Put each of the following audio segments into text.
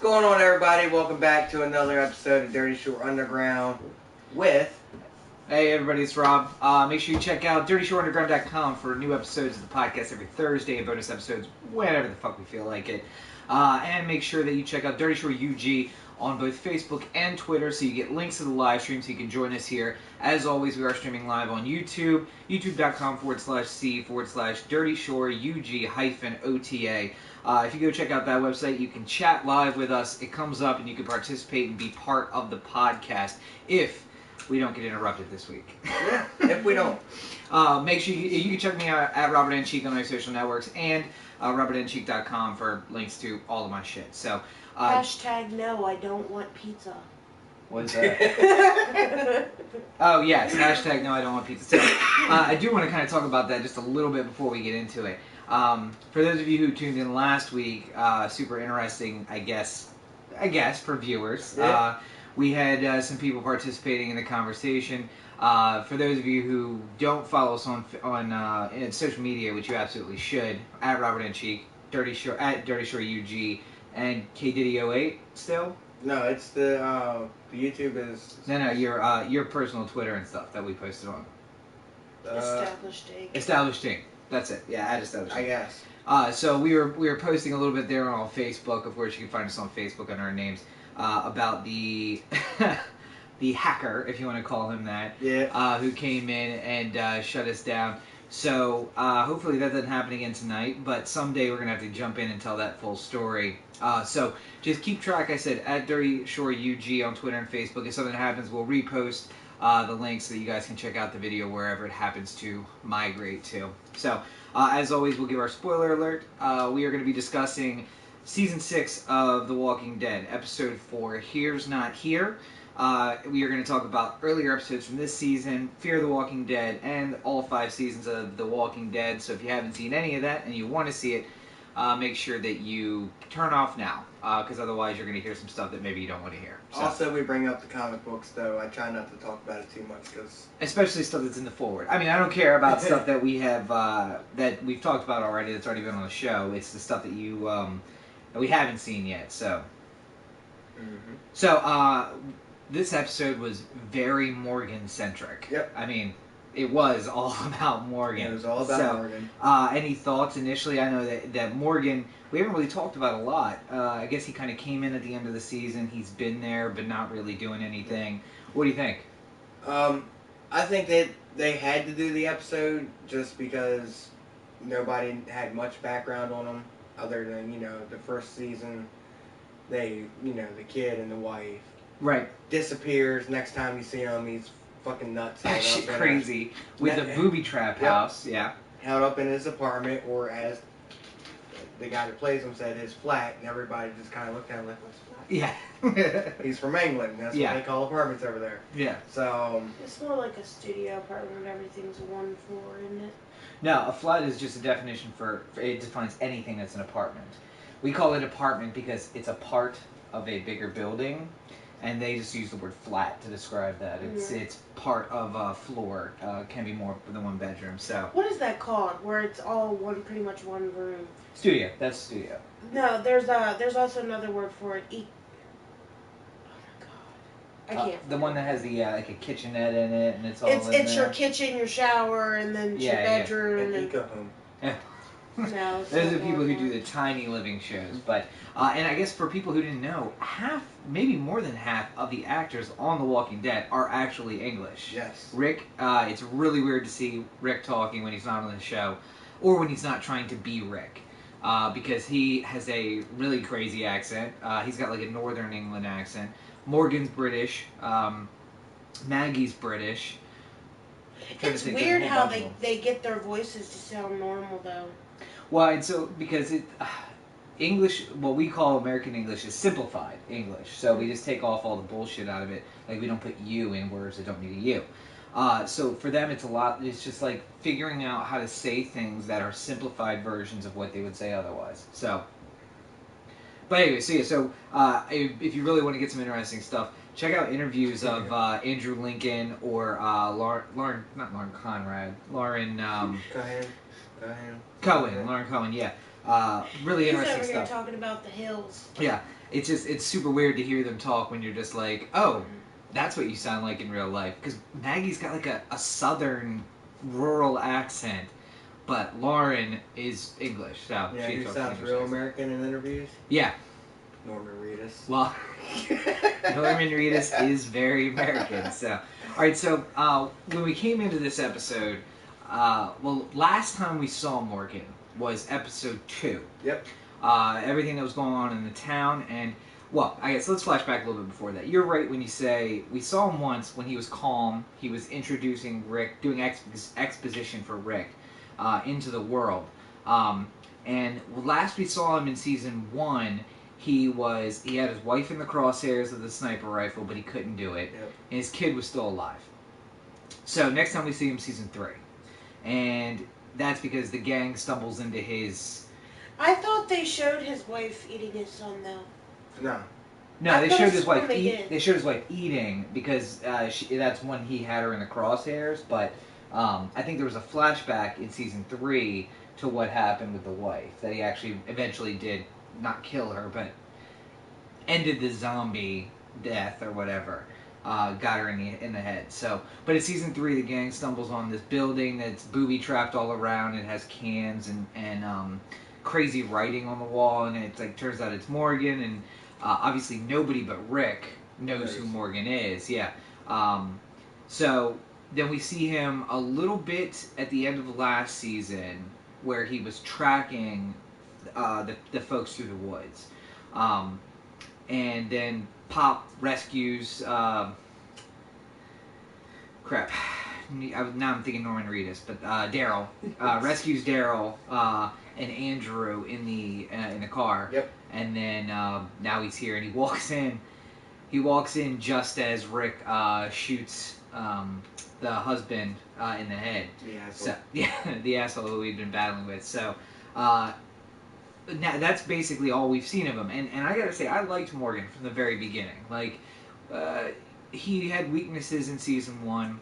going on, everybody? Welcome back to another episode of Dirty Shore Underground with... Hey everybody, it's Rob. Make sure you check out DirtyShoreUnderground.com for new episodes of the podcast every Thursday and bonus episodes whenever the fuck we feel like it. And make sure that you check out Dirty Shore UG on both Facebook and Twitter so you get links to the live stream so you can join us here. As always, we are streaming live on YouTube, youtube.com/C/DirtyShoreUG-OTA. If you go check out that website, you can chat live with us. It comes up and you can participate and be part of the podcast if we don't get interrupted this week. Yeah, if we don't. Make sure you can check me out at Robert N. Cheek on my social networks and robertncheek.com for links to all of my shit. So, hashtag no, I don't want pizza. What's that? Oh, yes. Hashtag no, I don't want pizza. So, I do want to kind of talk about that just a little bit before we get into it. For those of you who tuned in last week, super interesting, I guess, for viewers. Yeah. We had some people participating in the conversation. For those of you who don't follow us on social media, which you absolutely should, at Robert N. Cheek, Dirty Shore UG, and KDiddy08 still? No, it's the YouTube is... No, your personal Twitter and stuff that we posted on. Established Inc. Established Inc. That's it. Yeah, at Established Inc. I guess. So we were posting a little bit there on Facebook. Of course, you can find us on Facebook under our names. About the the hacker, if you want to call him that, yeah. Who came in and shut us down. So hopefully that doesn't happen again tonight, but someday we're going to have to jump in and tell that full story. So just keep track, I said, at Dirty Shore UG on Twitter and Facebook. If something happens, we'll repost the links so that you guys can check out the video wherever it happens to migrate to. So as always, we'll give our spoiler alert. We are going to be discussing Season 6 of The Walking Dead, Episode 4, Here's Not Here. We are going to talk about earlier episodes from this season, Fear the Walking Dead, and all 5 seasons of The Walking Dead. So if you haven't seen any of that and you want to see it, make sure that you turn off now, because otherwise you're going to hear some stuff that maybe you don't want to hear. So, also, we bring up the comic books, though. I try not to talk about it too much, because... especially stuff that's in the forward. I mean, I don't care about stuff that we have, that we've talked about already, that's already been on the show. It's the stuff that you... that we haven't seen yet, so. Mm-hmm. So, this episode was very Morgan-centric. Yep. I mean, it was all about Morgan. It was all about Morgan. Any thoughts initially? I know that Morgan, we haven't really talked about a lot. I guess he kind of came in at the end of the season. He's been there, but not really doing anything. What do you think? I think that they had to do the episode just because nobody had much background on him. Other than, the first season, the kid and the wife. Right. Disappears. Next time you see him, he's fucking nuts. That shit crazy. With a booby trap house, yeah. Held up in his apartment, or as the guy that plays him said, his flat, and everybody just kind of looked at him like, what's flat? Yeah. He's from England. That's what they call apartments over there. Yeah. So... it's more like a studio apartment. Everything's one floor, isn't it? No, a flat is just a definition for it defines anything that's an apartment. We call it apartment because it's a part of a bigger building, and they just use the word flat to describe that. It's part of a floor. Can be more than one bedroom. So what is that called? Where it's all pretty much one room. Studio. That's studio. No, there's also another word for it. I can't. The one that has the like a kitchenette in it, and it's all. It's your kitchen, your shower, and then your bedroom. An eco-home. Yeah. No, those are people who do the tiny living shows, but and I guess for people who didn't know, maybe more than half of the actors on The Walking Dead are actually English. Yes. Rick, it's really weird to see Rick talking when he's not on the show, or when he's not trying to be Rick. Because he has a really crazy accent. He's got like a Northern England accent. Morgan's British. Maggie's British. It's weird how they get their voices to sound normal, though. Well, and so, because English, what we call American English, is simplified English. So we just take off all the bullshit out of it. Like, we don't put you in words that don't need a you. So for them, it's just like figuring out how to say things that are simplified versions of what they would say otherwise. So, but anyway, if you really want to get some interesting stuff, check out interviews of Andrew Lincoln or Lauren Cohen, yeah. Really He's interesting over here stuff. talking about the hills. Yeah, it's super weird to hear them talk when you're just like, oh, that's what you sound like in real life. Because Maggie's got like a southern rural accent, but Lauren is English, so yeah, she who talks sounds English real accent. American in interviews? Yeah. Norman Reedus. Well, Norman Reedus is very American. So, all right. So when we came into this episode, last time we saw Morgan was episode 2. Yep. Everything that was going on in the town, and well, I guess let's flash back a little bit before that. You're right when you say we saw him once when he was calm. He was introducing Rick, doing exposition for Rick into the world. And last we saw him in season 1. He had his wife in the crosshairs of the sniper rifle, but he couldn't do it. Yep. And his kid was still alive. So next time we see him, season 3. And that's because the gang stumbles into his... I thought they showed his wife eating his son, though. No, they showed his wife they showed his wife eating because that's when he had her in the crosshairs, but I think there was a flashback in season 3 to what happened with the wife, that he actually eventually did not kill her, but ended the zombie death or whatever. Got her in the head. So, but in season 3, the gang stumbles on this building that's booby trapped all around. It has cans and crazy writing on the wall, and it's like turns out it's Morgan, and obviously nobody but Rick knows who Morgan is. Yeah. So then we see him a little bit at the end of the last season, where he was tracking the folks through the woods. And then Pop rescues... crap. Now I'm thinking Norman Reedus, but Daryl. Rescues Daryl and Andrew in the car. Yep. And then now he's here, and he walks in. He walks in just as Rick shoots the husband in the head. The asshole. So, yeah, the asshole who we've been battling with. So... now that's basically all we've seen of him, and I gotta say, I liked Morgan from the very beginning. Like, he had weaknesses in season 1,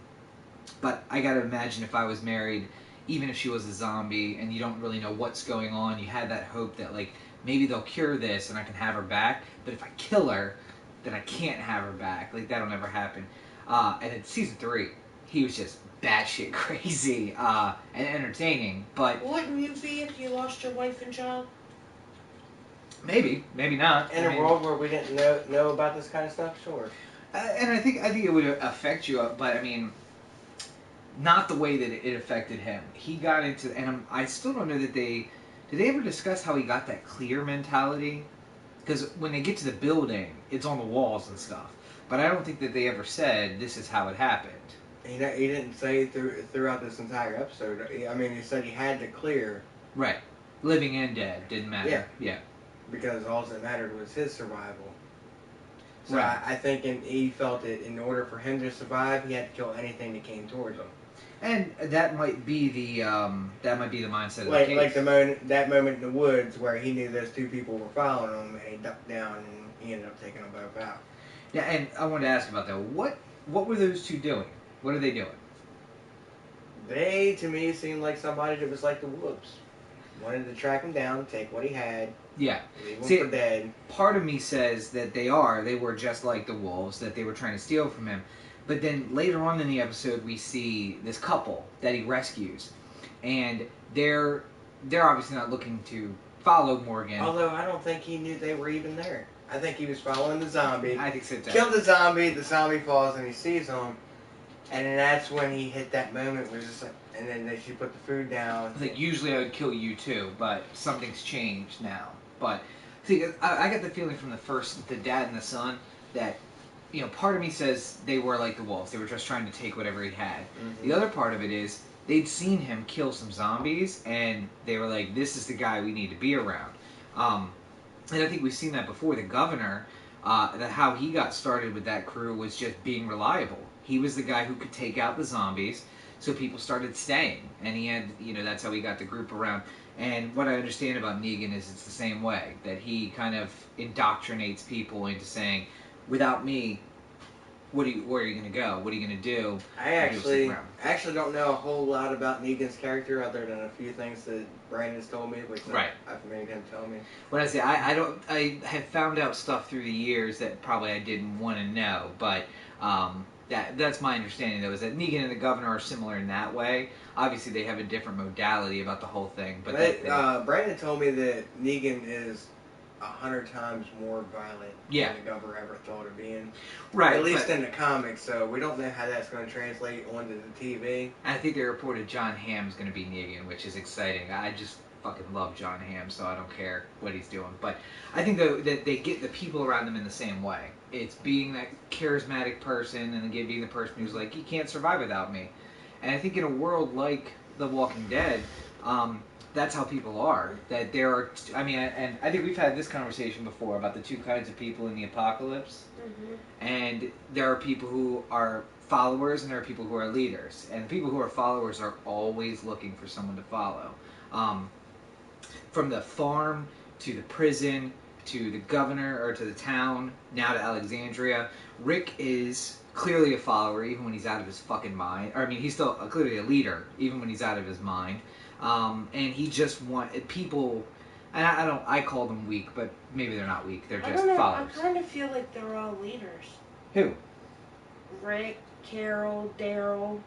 but I gotta imagine if I was married, even if she was a zombie and you don't really know what's going on, you had that hope that like maybe they'll cure this and I can have her back. But if I kill her, then I can't have her back. Like that'll never happen. And in season 3, he was just batshit crazy and entertaining. But wouldn't you be if you lost your wife and child? Maybe not. In a world where we didn't know about this kind of stuff, sure. And I think it would affect you, but I mean, not the way that it affected him. He got into, and I still don't know that did they ever discuss how he got that clear mentality? Because when they get to the building, it's on the walls and stuff. But I don't think that they ever said this is how it happened. He didn't say throughout this entire episode. I mean, he said he had to clear. Right. Living and dead didn't matter. Yeah. Because all that mattered was his survival. So right. I think he felt that in order for him to survive, he had to kill anything that came towards him. And that might be the mindset of like the case. Like that moment in the woods where he knew those 2 people were following him, and he ducked down and he ended up taking them both out. Yeah, and I wanted to ask about that. What were those 2 doing? What are they doing? They, to me, seemed like somebody that was like the Wolves. Wanted to track him down, take what he had. Yeah. Leave him for dead. Part of me says that they were just like the wolves, that they were trying to steal from him. But then later on in the episode, we see this couple that he rescues. And they're obviously not looking to follow Morgan. Although I don't think he knew they were even there. I think he was following the zombie. I think so too. Killed the zombie falls and he sees him. And then that's when he hit that moment where it's just like, and then she put the food down. I think usually I would kill you too, but something's changed now. But see, I got the feeling from the dad and the son, that part of me says they were like the wolves. They were just trying to take whatever he had. Mm-hmm. The other part of it is they'd seen him kill some zombies, and they were like, "This is the guy we need to be around." And I think we've seen that before. The governor, how he got started with that crew was just being reliable. He was the guy who could take out the zombies, so people started staying, and he had, that's how he got the group around. And what I understand about Negan is it's the same way, that he kind of indoctrinates people into saying, without me, where are you going to go? What are you going to do? I actually don't know a whole lot about Negan's character other than a few things that Brandon's told me, which I've made him tell me. What I say, I have found out stuff through the years that probably I didn't want to know, but that's my understanding though, is that Negan and the Governor are similar in that way. Obviously, they have a different modality about the whole thing, but Brandon told me that Negan is 100 times more violent than the Governor ever thought of being. Right. At least in the comics, so we don't know how that's going to translate onto the TV. I think they reported John Hamm's going to be Negan, which is exciting. I just fucking love John Hamm, so I don't care what he's doing. But I think though that they get the people around them in the same way. It's being that charismatic person and being the person who's like, you can't survive without me. And I think in a world like The Walking Dead, that's how people are. That there are, and I think we've had this conversation before about the two kinds of people in the apocalypse. Mm-hmm. And there are people who are followers and there are people who are leaders. And the people who are followers are always looking for someone to follow. From the farm to the prison to the governor or to the town, now to Alexandria, Rick is clearly a follower even when he's out of his fucking mind. He's still clearly a leader even when he's out of his mind. And he just people, and I call them weak, but maybe they're not weak. They're just followers. I kind of feel like they're all leaders. Who? Rick, Carol, Daryl.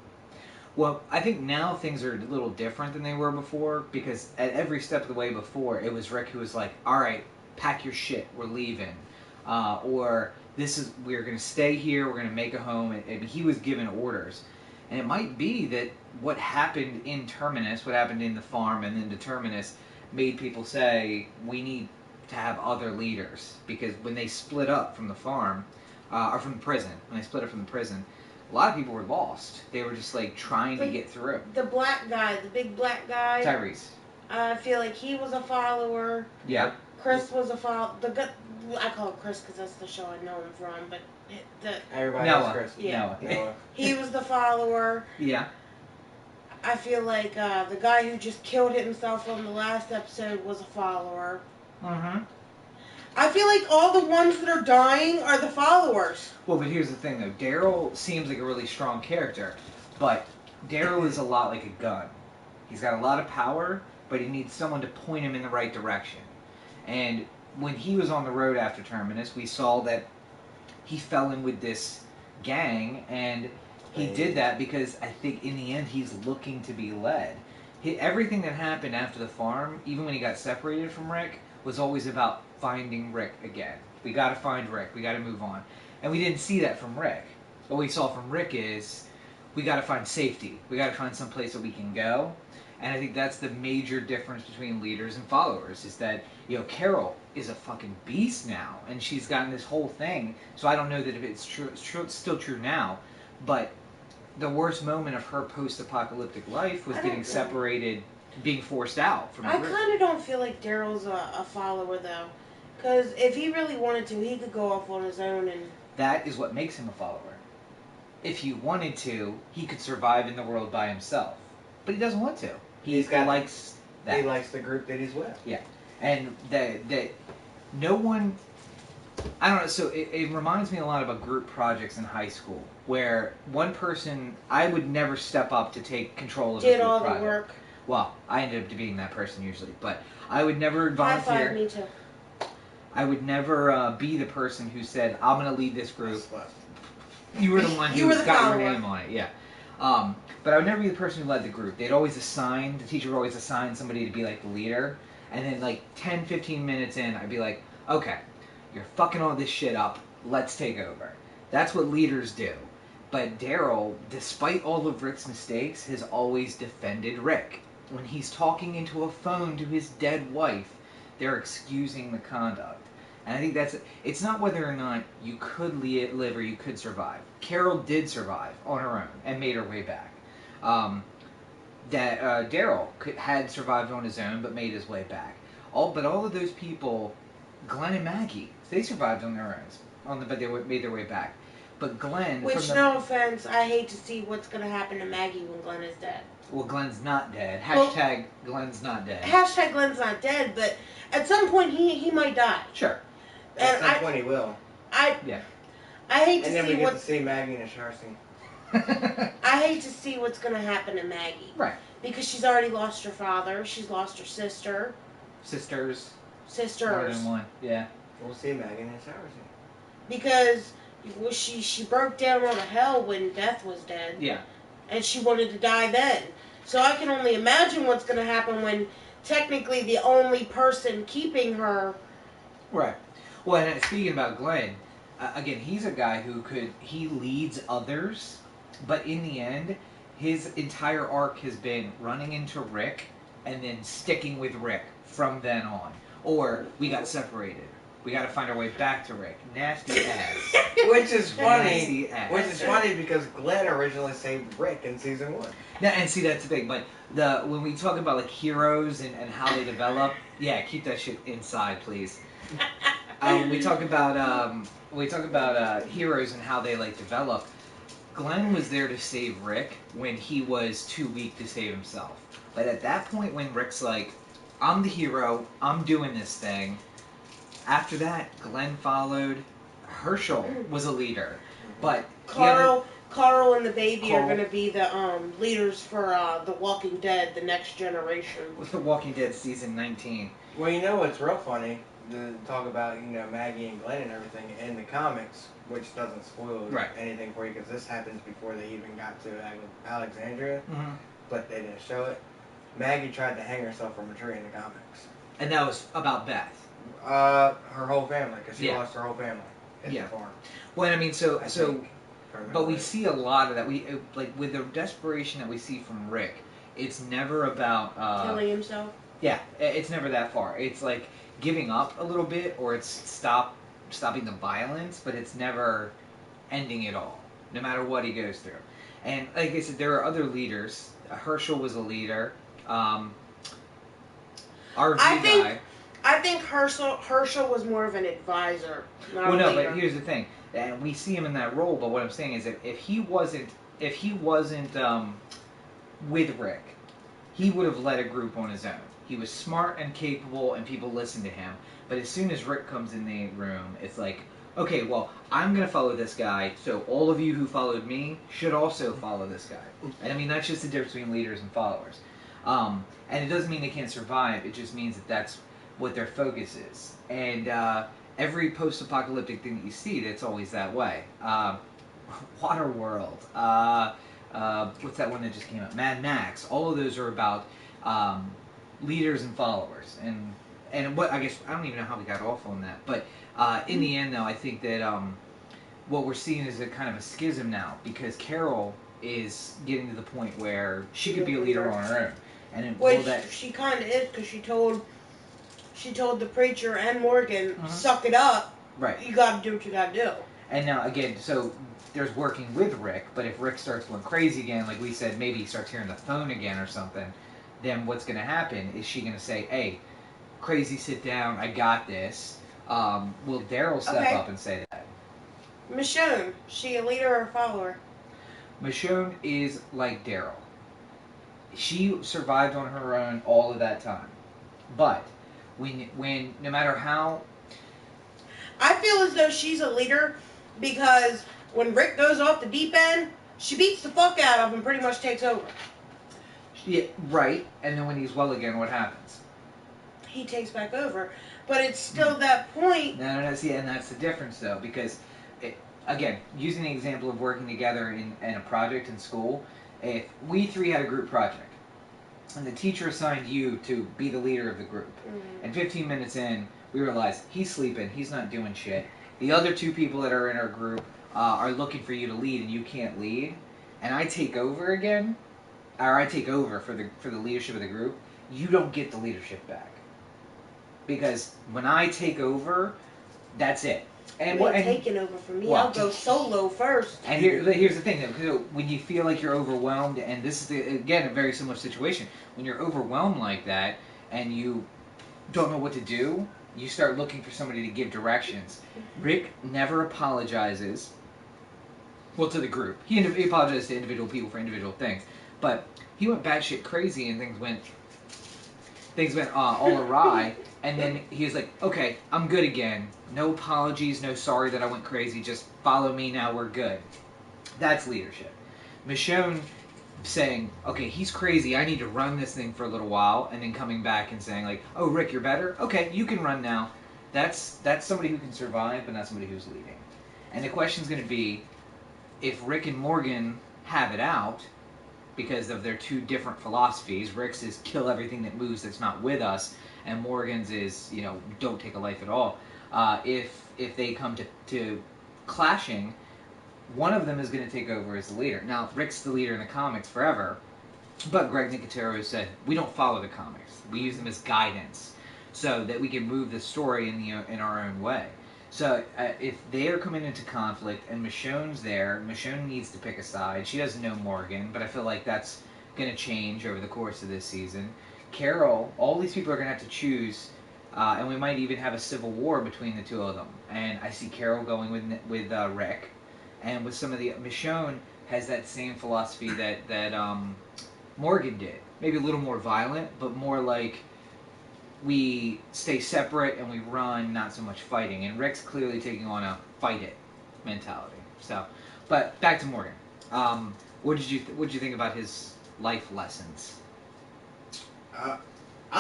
Well, I think now things are a little different than they were before, because at every step of the way before, it was Rick who was like, all right, pack your shit, we're leaving. Or we're going to stay here, we're going to make a home. And he was given orders. And it might be that what happened in Terminus, what happened in the farm and then to Terminus, made people say, we need to have other leaders. Because when they split up from the farm, or from the prison, when they split up from the prison, a lot of people were lost. They were just like trying to get through. The black guy, the big black guy. Tyrese. I feel like he was a follower. Yeah. Chris was a follower. I call him Chris because that's the show I know him from. But everybody knows Chris. Yeah. Noah. He was the follower. Yeah. I feel like the guy who just killed himself on the last episode was a follower. Mm-hmm. I feel like all the ones that are dying are the followers. Well, but here's the thing, though. Daryl seems like a really strong character, but Daryl is a lot like a gun. He's got a lot of power, but he needs someone to point him in the right direction. And when he was on the road after Terminus, we saw that he fell in with this gang, and he did that because I think in the end he's looking to be led. Everything that happened after the farm, even when he got separated from Rick, was always about finding Rick again. We got to find Rick. We got to move on. And we didn't see that from Rick. What we saw from Rick is we got to find safety. We got to find some place that we can go. And I think that's the major difference between leaders and followers, is that, Carol is a fucking beast now, and she's gotten this whole thing. So I don't know that if it's true, it's still true now, but the worst moment of her post-apocalyptic life was getting separated, being forced out from the group. I kind of don't feel like Daryl's a follower, though. Because if he really wanted to, he could go off on his own and... That is what makes him a follower. If he wanted to, he could survive in the world by himself. But he doesn't want to. He likes that. He likes the group that he's with. Yeah. And that no one... I don't know, so it reminds me a lot about group projects in high school, where one person, I would never step up to take control of a group project. Did all the work. Well, I ended up being that person usually, but I would never volunteer. High five, me too. I would never be the person who said, I'm going to lead this group. You were the one who got your name on it, yeah. But I would never be the person who led the group. The teacher would always assign somebody to be like the leader, and then like 10, 15 minutes in, I'd be like, okay, you're fucking all this shit up, let's take over. That's what leaders do. But Daryl, despite all of Rick's mistakes, has always defended Rick. When he's talking into a phone to his dead wife, they're excusing the conduct. And I think it's not whether or not you could live or you could survive. Carol did survive on her own and made her way back. Daryl had survived on his own but made his way back. But all of those people, Glenn and Maggie, they survived on their own, but they made their way back. But Glenn... no offense, I hate to see what's going to happen to Maggie when Glenn is dead. Well, Glenn's not dead. Hashtag Glenn's not dead. Hashtag Glenn's not dead, but at some point he might die. Sure. At some point he will. I hate to And then we see get to what see Maggie in a shower scene. I hate to see what's gonna happen to Maggie. Right. Because she's already lost her father. She's lost her sister. Sisters. Sisters. More than one. Yeah. We'll see Maggie in a shower scene. Because she broke down all the hell when Death was dead. Yeah. And she wanted to die then. So I can only imagine what's going to happen when technically the only person keeping her. Right. Well, and speaking about Glenn, again, he's a guy he leads others, but in the end, his entire arc has been running into Rick and then sticking with Rick from then on. Or we got separated. We got to find our way back to Rick. Nasty ass. Which is funny. Nasty ass. Which is funny because Glenn originally saved Rick in season 1. Now, and see, that's the thing. But when we talk about like heroes and how they develop, yeah, keep that shit inside, please. We talk about heroes and how they like develop. Glenn was there to save Rick when he was too weak to save himself. But at that point, when Rick's like, "I'm the hero. I'm doing this thing." After that, Glenn followed. Herschel was a leader, but Carl and the baby are going to be the leaders for The Walking Dead, the next generation. The Walking Dead season 19. Well, you know what's real funny? To talk about, Maggie and Glenn and everything in the comics, which doesn't spoil anything for you because this happens before they even got to Alexandria, but they didn't show it. Maggie tried to hang herself from a tree in the comics. And that was about Beth. Her whole family, because she lost her whole family at the farm. Well, I mean, but we see a lot of that. We like with the desperation that we see from Rick. It's never about killing himself. Yeah, it's never that far. It's like giving up a little bit, or it's stopping the violence, but it's never ending it all, no matter what he goes through. And like I said, there are other leaders. Herschel was a leader. RV guy. I think Herschel was more of an advisor. Not Well, a no, leader. but here's the thing, and we see him in that role. But what I'm saying is that if he wasn't with Rick, he would have led a group on his own. He was smart and capable, and people listened to him. But as soon as Rick comes in the room, it's like, okay, well, I'm going to follow this guy, so all of you who followed me should also follow this guy. And I mean, that's just the difference between leaders and followers. And it doesn't mean they can't survive. It just means that that's what their focus is. And every post-apocalyptic thing that you see, that's always that way. Waterworld. What's that one that just came out? Mad Max. All of those are about leaders and followers. And what I guess I don't even know how we got off on that. But in the end, though, I think that what we're seeing is a kind of a schism now, because Carol is getting to the point where she could be a leader on her own. And which she kind of is, because she told the preacher and Morgan, suck it up. Right. You got to do what you got to do. And now again, so there's working with Rick, but if Rick starts going crazy again, like we said, maybe he starts hearing the phone again or something, then what's going to happen? Is she going to say, "Hey, crazy, sit down, I got this"? Will Daryl step up and say that? Michonne, she a leader or a follower? Michonne is like Daryl. She survived on her own all of that time. But when no matter how... I feel as though she's a leader because when Rick goes off the deep end, she beats the fuck out of him and pretty much takes over. Yeah, right. And then when he's well again, what happens? He takes back over. But it's still that point. No, see, and that's the difference, though, because, again, using the example of working together in a project in school, if we three had a group project, and the teacher assigned you to be the leader of the group, and 15 minutes in, we realized, he's sleeping, he's not doing shit, the other two people that are in our group are looking for you to lead, and you can't lead, and I take over again, or I take over for the leadership of the group, you don't get the leadership back. Because when I take over, that's it. And taking over for me, I'll go solo first. And here's the thing, though, when you feel like you're overwhelmed, and this is, again, a very similar situation, when you're overwhelmed like that, and you don't know what to do, you start looking for somebody to give directions. Rick never apologizes, well, to the group. He apologizes to individual people for individual things, but he went batshit crazy, and things went all awry, And then he was like, okay, I'm good again. No apologies, no sorry that I went crazy. Just follow me now, we're good. That's leadership. Michonne saying, okay, he's crazy, I need to run this thing for a little while, and then coming back and saying, like, oh, Rick, you're better? Okay, you can run now. That's somebody who can survive, but not somebody who's leading. And the question's going to be, if Rick and Morgan have it out, because of their two different philosophies, Rick's is kill everything that moves that's not with us, and Morgan's is, don't take a life at all. If they come to clashing, one of them is going to take over as the leader. Now, Rick's the leader in the comics forever, but Greg Nicotero said, we don't follow the comics. We use them as guidance so that we can move the story in our own way. So if they are coming into conflict and Michonne's there, Michonne needs to pick a side. She doesn't know Morgan, but I feel like that's going to change over the course of this season. Carol, all these people are going to have to choose, and we might even have a civil war between the two of them. And I see Carol going with Rick. And with some of the Michonne has that same philosophy that Morgan did. Maybe a little more violent, but more like we stay separate and we run, not so much fighting. And Rick's clearly taking on a fight it mentality. So, but back to Morgan. What did you think about his life lessons? I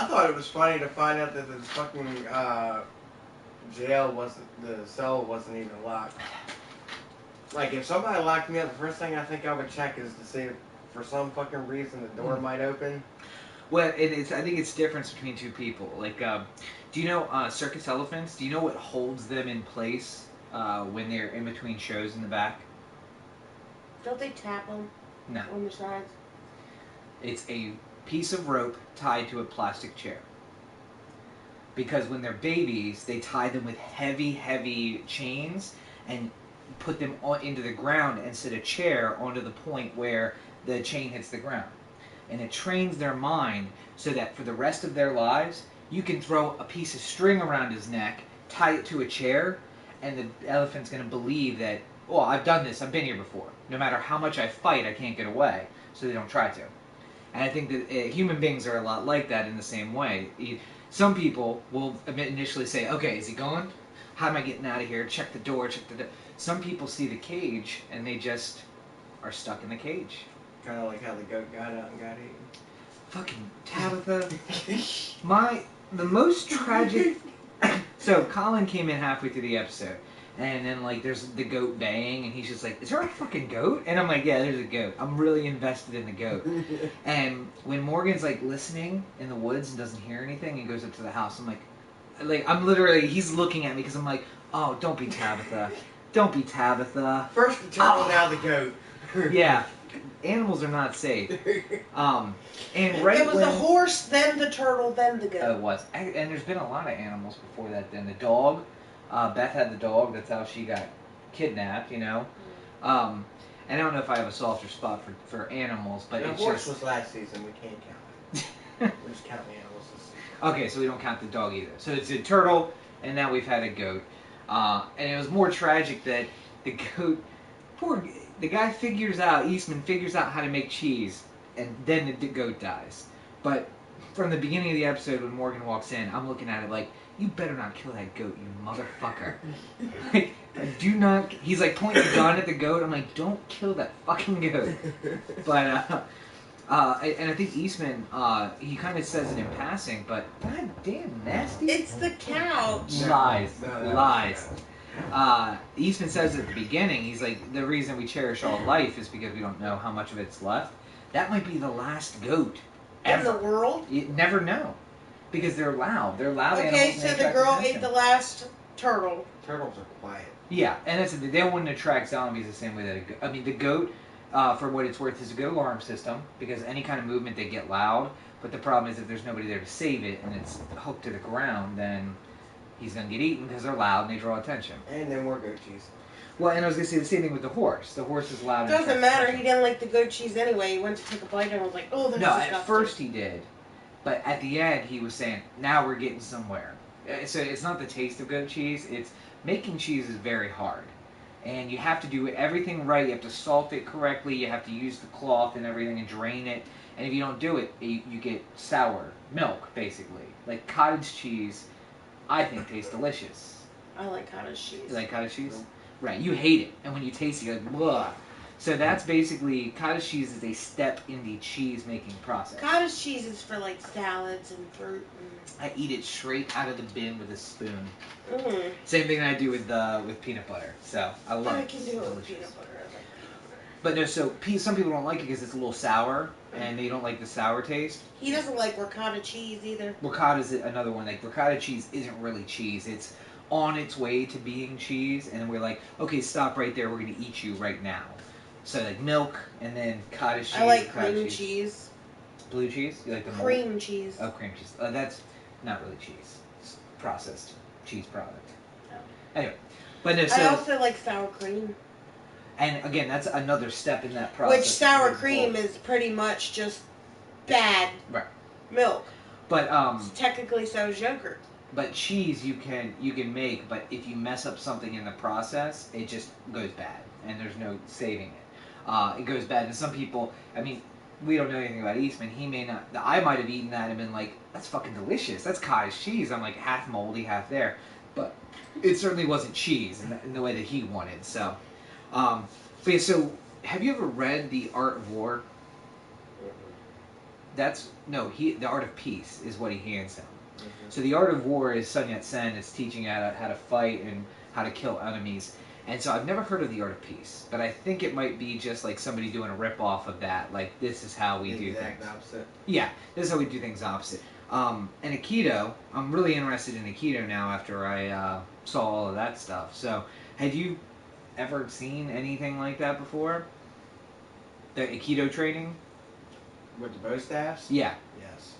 thought it was funny to find out that the fucking the cell wasn't even locked. Like, if somebody locked me up, the first thing I think I would check is to see if, for some fucking reason, the door might open. Well, I think it's difference between two people. Like, do you know circus elephants? Do you know what holds them in place when they're in between shows in the back? Don't they tap them? No. On the sides? It's a piece of rope tied to a plastic chair. Because when they're babies, they tie them with heavy, heavy chains and put them into the ground and sit a chair onto the point where the chain hits the ground. And it trains their mind so that for the rest of their lives, you can throw a piece of string around his neck, tie it to a chair, and the elephant's going to believe that, well, I've done this, I've been here before. No matter how much I fight, I can't get away, so they don't try to. And I think that human beings are a lot like that in the same way. Some people will initially say, okay, is he gone? How am I getting out of here? Check the door, check the door. Some people see the cage, and they just are stuck in the cage. Kind of like how the goat got out and got eaten. Fucking Tabitha. The most tragic... So, Colin came in halfway through the episode, and then, like, there's the goat baying, and he's just like, is there a fucking goat? And I'm like, yeah, there's a goat. I'm really invested in the goat. And when Morgan's, like, listening in the woods and doesn't hear anything and goes up to the house, I'm like, I'm literally, he's looking at me because I'm like, oh, don't be Tabitha. Don't be Tabitha. First the turtle, now the goat. Yeah. Animals are not safe. And right it was the horse, then the turtle, then the goat. Oh, it was. And there's been a lot of animals before that. Then the dog. Beth had the dog. That's how she got kidnapped, And I don't know if I have a softer spot for animals, but the it's horse just... was last season. We can't count it. We're just counting the animals this season. Okay, so we don't count the dog either. So it's a turtle, and now we've had a goat. And it was more tragic that the goat... The guy Eastman figures out how to make cheese, and then the goat dies. But from the beginning of the episode, when Morgan walks in, I'm looking at it like, you better not kill that goat, you motherfucker. Like, do not... He's like pointing the gun at the goat. I'm like, don't kill that fucking goat. But, and I think Eastman, he kind of says it in passing, but god damn nasty. It's the couch. Lies. Eastman says at the beginning, he's like, the reason we cherish all life is because we don't know how much of it's left. That might be the last goat ever. In the world? You never know. Because they're loud. They're loud okay, animals. Okay, so the girl ate the last turtle. Turtles are quiet. Yeah, and that's they wouldn't attract zombies the same way that a goat... I mean, the goat, for what it's worth, is a good alarm system, because any kind of movement, they get loud. But the problem is if there's nobody there to save it, and it's hooked to the ground, then... he's going to get eaten because they're loud and they draw attention. And then more goat cheese. Well, and I was going to say the same thing with the horse. The horse is loud. It doesn't matter. He didn't like the goat cheese anyway. He went to take a bite and was like, oh, this is disgusting. At first he did. But at the end, he was saying, now we're getting somewhere. So it's not the taste of goat cheese. It's making cheese is very hard. And you have to do everything right. You have to salt it correctly. You have to use the cloth and everything and drain it. And if you don't do it, you get sour milk, basically. Like cottage cheese I think tastes delicious. I like cottage cheese. You like cottage cheese? Right, you hate it, and when you taste it, you're like, blah. So that's basically, cottage cheese is a step in the cheese-making process. Cottage cheese is for like salads and fruit. I eat it straight out of the bin with a spoon. Mm. Same thing I do with peanut butter. So I love it. I can do it with Delicious. peanut butter. I like peanut butter. But no, so some people don't like it because it's a little sour, and they don't like the sour taste. He doesn't like ricotta cheese either. Ricotta is another one. Like, ricotta cheese isn't really cheese. It's on its way to being cheese, and then we're like, okay, stop right there. We're going to eat you right now. So, like, milk, and then cottage cheese. I like cottage cream cheese. Blue cheese? You like the Cream cheese. Oh, cream cheese. That's not really cheese. It's processed cheese product. Oh. Anyway. But no, I so... also like sour cream. And, again, that's another step in that process. Which sour cream is pretty much just bad milk. But, Technically so is yogurt. But cheese you can make, but if you mess up something in the process, it just goes bad, and there's no saving it. It goes bad, and some people, I mean, we don't know anything about Eastman. He may not. I might have eaten that and been like, "That's fucking delicious. That's cottage cheese." I'm like half moldy, half there, but it certainly wasn't cheese in the way that he wanted. So, but yeah. So, have you ever read The Art of War? The Art of Peace is what he hands down. Mm-hmm. So The Art of War is Sun Yat-sen is teaching how to fight and how to kill enemies. And so I've never heard of The Art of Peace, but I think it might be just like somebody doing a rip-off of that. Like, this is how we do things. Opposite. Yeah, this is how we do things opposite. And Aikido, I'm really interested in Aikido now after I saw all of that stuff. So, had you ever seen anything like that before? The Aikido training? With the bow staffs? Yeah. Yes.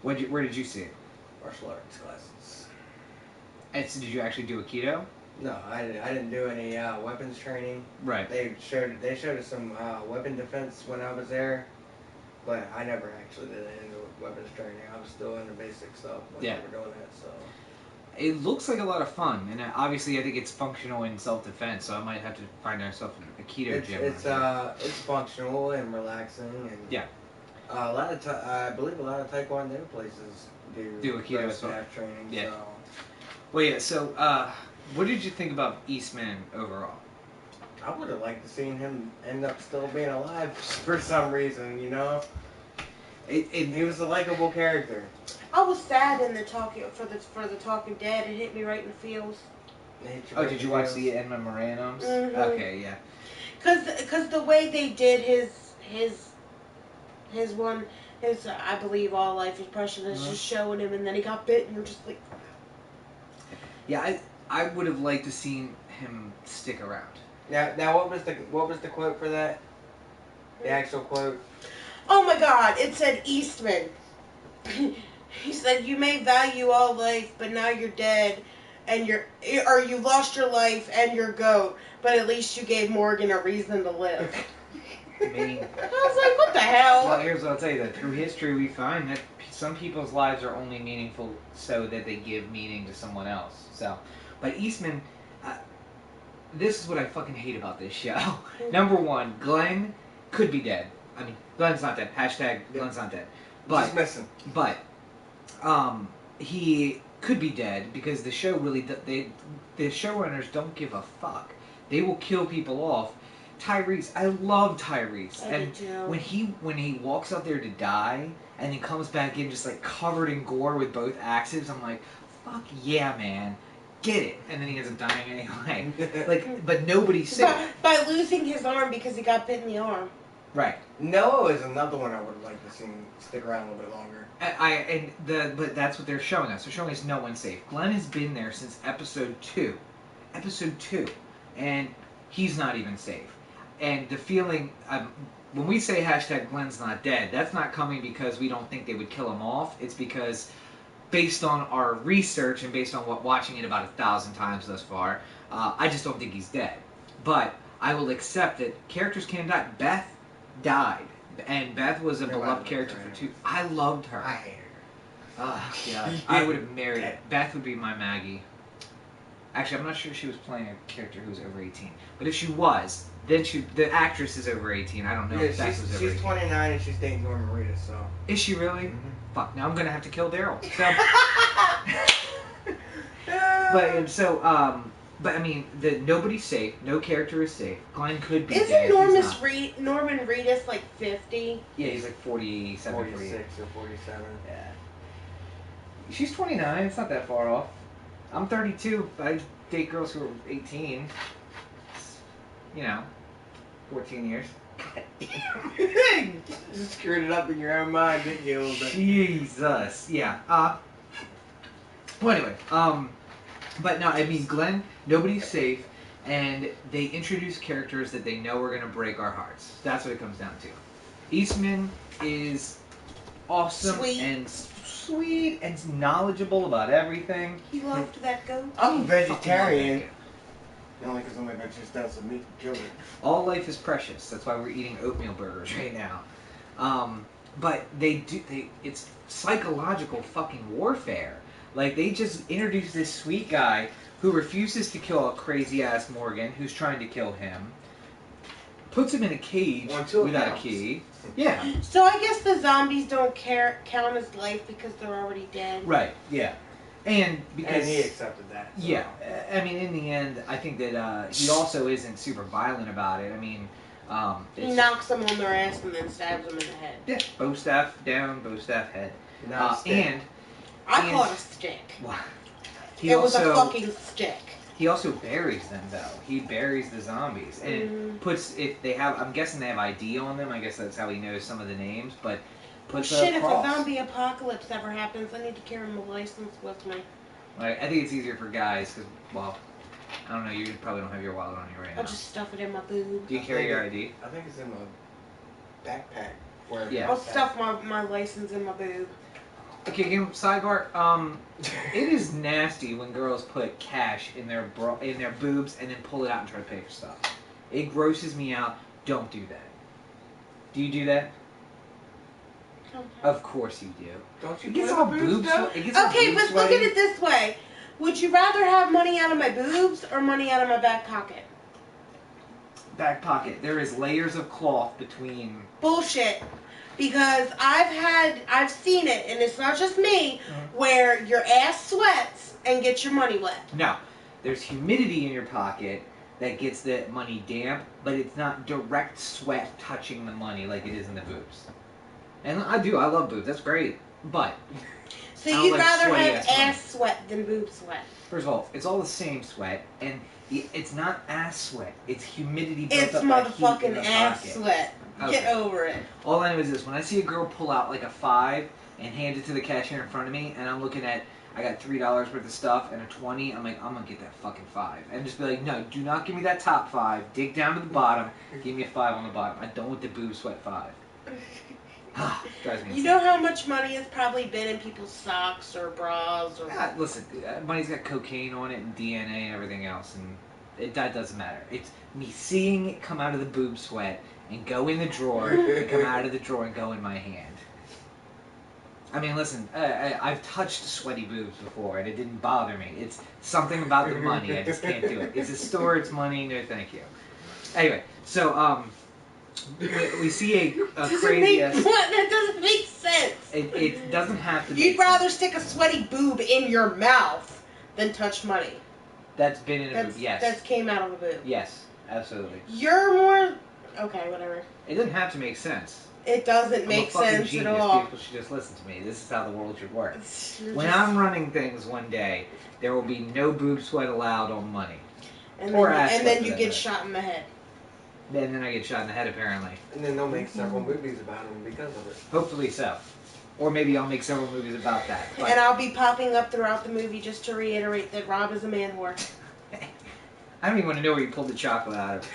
Where did you see it? Martial arts classes. And so did you actually do Aikido? No, I didn't do any weapons training. Right. They showed us some weapon defense when I was there, but I never actually did any weapons training. I was still in the basic stuff when they were doing it. So it looks like a lot of fun, and obviously I think it's functional in self-defense. So I might have to find myself an Aikido gym. It's functional and relaxing, and yeah. I believe a lot of Taekwondo places do Aikido staff training. Yeah. So. Well, yeah. So, what did you think about Eastman overall? I would have liked to seen him end up still being alive for some reason. You know, he was a likable character. I was sad in the Talking for the Talking Dead. It hit me right in the feels. Did you watch the In Memoriams? Mm-hmm. Okay, yeah. Cause the way they did his I believe all life is precious is just showing him, and then he got bit, and you're just like. Yeah, I would have liked to seen him stick around. Now what was the quote for that? The actual quote. Oh my God! It said Eastman. He said, "You may value all life, but now you're dead, and you lost your life and your goat, but at least you gave Morgan a reason to live." I mean, I was like, what the hell? Well, here's what I'll tell you. That through history, we find that some people's lives are only meaningful so that they give meaning to someone else. So, but Eastman, this is what I fucking hate about this show. Number one, Glenn could be dead. I mean, Glenn's not dead. Hashtag Glenn's not dead. But just missing. But he could be dead because the show really the showrunners don't give a fuck. They will kill people off. Tyrese, I love Tyrese, and when he walks out there to die and then comes back in just like covered in gore with both axes, I'm like, fuck yeah, man, get it. And then he ends up dying anyway. Like, but nobody's safe by losing his arm because he got bit in the arm. Right. Noah is another one I would like to see stick around a little bit longer. But that's what they're showing us. They're showing us no one's safe. Glenn has been there since episode 2, and he's not even safe. And the feeling, when we say hashtag Glenn's not dead, that's not coming because we don't think they would kill him off. It's because, based on our research and based on watching it about 1,000 times thus far, I just don't think he's dead. But I will accept that characters can die. Beth died, and Beth was a beloved character for 2. I loved her. I hated her. Oh, God. I would have married her. Beth would be my Maggie. Actually, I'm not sure she was playing a character who was over 18. But if she was, then the actress is over 18. I don't know if Beth was over 18. She's 29 and she's dating Norman Reedus, so. Is she really? Mm-hmm. Fuck, now I'm going to have to kill Daryl. So. But I mean, nobody's safe. No character is safe. Glenn could be Isn't dead. Norman Reedus like 50? Yeah, he's like 47, 46 or 47. Yeah. She's 29. It's not that far off. I'm 32. I date girls who are 18. It's, 14 years. You screwed it up in your own mind, didn't you? A little bit? Jesus. Yeah. Well, anyway. But no, I mean, Glenn, nobody's safe, and they introduce characters that they know are going to break our hearts. That's what it comes down to. Eastman is awesome and sweet and knowledgeable about everything. He loved that goat. I'm a vegetarian. Only because I'm about to sell some meat for children. All life is precious. That's why we're eating oatmeal burgers right now. But it's psychological fucking warfare. Like, they just introduced this sweet guy who refuses to kill a crazy-ass Morgan who's trying to kill him. Puts him in a cage without a key. Yeah. So I guess the zombies don't count as life because they're already dead. Right, yeah. And because... And he accepted that. So. Yeah. I mean, in the end, I think that he also isn't super violent about it. I mean... he knocks them on their ass and then stabs them in the head. Yeah. Bow staff down, bow staff head. I call it a stick. Wow. It was a fucking stick. He also buries them, though. He buries the zombies. And I'm guessing they have ID on them. I guess that's how he knows some of the names. But puts shit, a cross. If a zombie apocalypse ever happens, I need to carry my license with me. I think it's easier for guys, because, well, I don't know, you probably don't have your wallet on you right now. I'll just stuff it in my boob. Do you carry your ID? I think it's in my backpack. Yeah. I'll stuff my license in my boob. Okay, sidebar. It is nasty when girls put cash in their boobs and then pull it out and try to pay for stuff. It grosses me out. Don't do that. Do you do that? Sometimes. Of course you do. Don't you? It gets all boobs. Okay, but look at it this way: would you rather have money out of my boobs or money out of my back pocket? Back pocket. There is layers of cloth between. Bullshit. Because I've seen it, and it's not just me, where your ass sweats and gets your money wet. No, there's humidity in your pocket that gets the money damp, but it's not direct sweat touching the money like it is in the boobs. And I love boobs, that's great, but... So you'd rather have ass sweat than boob sweat? First of all, it's all the same sweat, and it's not ass sweat, it's humidity built it's up by heat in motherfucking the ass pocket. sweat. Okay. Get over it. All I know is this: when I see a girl pull out like a $5 and hand it to the cashier in front of me, and I'm looking at, I got $3 worth of stuff and a $20, I'm like, I'm gonna get that fucking $5, and just be like, no, do not give me that top $5. Dig down to the bottom, give me a $5 on the bottom. I don't want the boob sweat $5. Drives me insane. You know how much money has probably been in people's socks or bras or. Listen, money's got cocaine on it and DNA and everything else, and that doesn't matter. It's me seeing it come out of the boob sweat and go in the drawer, and come out of the drawer and go in my hand. I mean, listen, I've touched sweaty boobs before, and it didn't bother me. It's something about the money. I just can't do it. It's a store, it's money, no thank you. Anyway, so, we see a crazy ass... That doesn't make sense. It doesn't have to You'd rather stick a sweaty boob in your mouth than touch money. That's been in a boob, yes. That came out of a boob. Yes, absolutely. You're more... Okay, whatever. It doesn't have to make sense. It doesn't make sense genius. at all. People should just listen to me. This is how the world should work. I'm running things one day, there will be no boob sweat allowed on money. And then you get shot in the head. And then I get shot in the head, apparently. And then they'll make several movies about him because of it. Hopefully so. Or maybe I'll make several movies about that. But... And I'll be popping up throughout the movie just to reiterate that Rob is a man whore. I don't even want to know where you pulled the chocolate out of.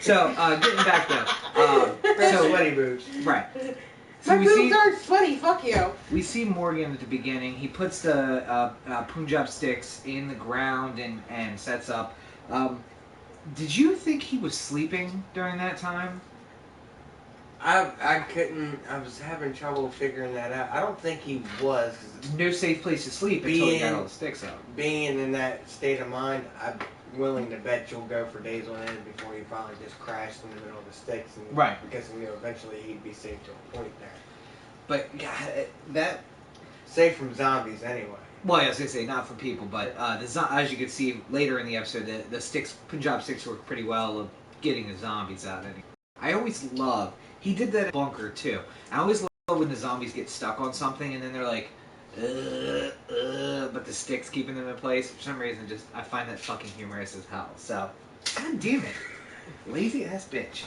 So, getting back though. Sweaty boobs. Right. So My boobs aren't sweaty, fuck you. We see Morgan at the beginning. He puts the Punjab sticks in the ground and sets up. Did you think he was sleeping during that time? I was having trouble figuring that out. I don't think he was. No safe place to sleep until he got all the sticks out. Being in that state of mind, I'm willing to bet you'll go for days on end before he finally just crashed in the middle of the sticks. And, right. Because eventually he'd be safe to a point there. But, God, that... Safe from zombies, anyway. Well, I was gonna say not for people, but as you can see later in the episode, the sticks, Punjab sticks, work pretty well of getting the zombies out. I always love he did that at Bunker too. I always love when the zombies get stuck on something and then they're like, but the sticks keeping them in place. For some reason, just I find that fucking humorous as hell. So, god damn it, lazy ass bitch.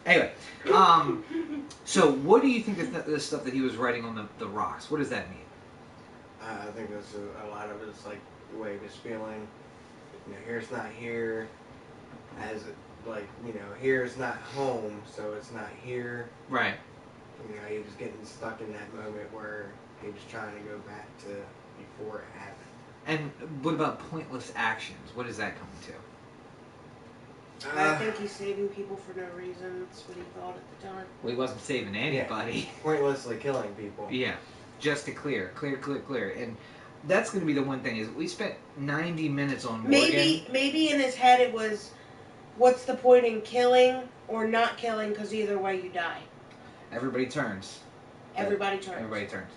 Anyway, so what do you think of the stuff that he was writing on the rocks? What does that mean? I think there's a lot of it's like the way he was feeling. Here's not here, as like here's not home, so it's not here. Right. He was getting stuck in that moment where he was trying to go back to before it happened. And what about pointless actions? What does that come to? I think he's saving people for no reason. That's what he thought at the time. Well, he wasn't saving anybody. Yeah, pointlessly killing people. Yeah, just to clear. And that's going to be the one thing is we spent 90 minutes on Morgan. Maybe in his head it was, what's the point in killing or not killing? Because either way you die. Everybody turns. Everybody turns. Everybody turns.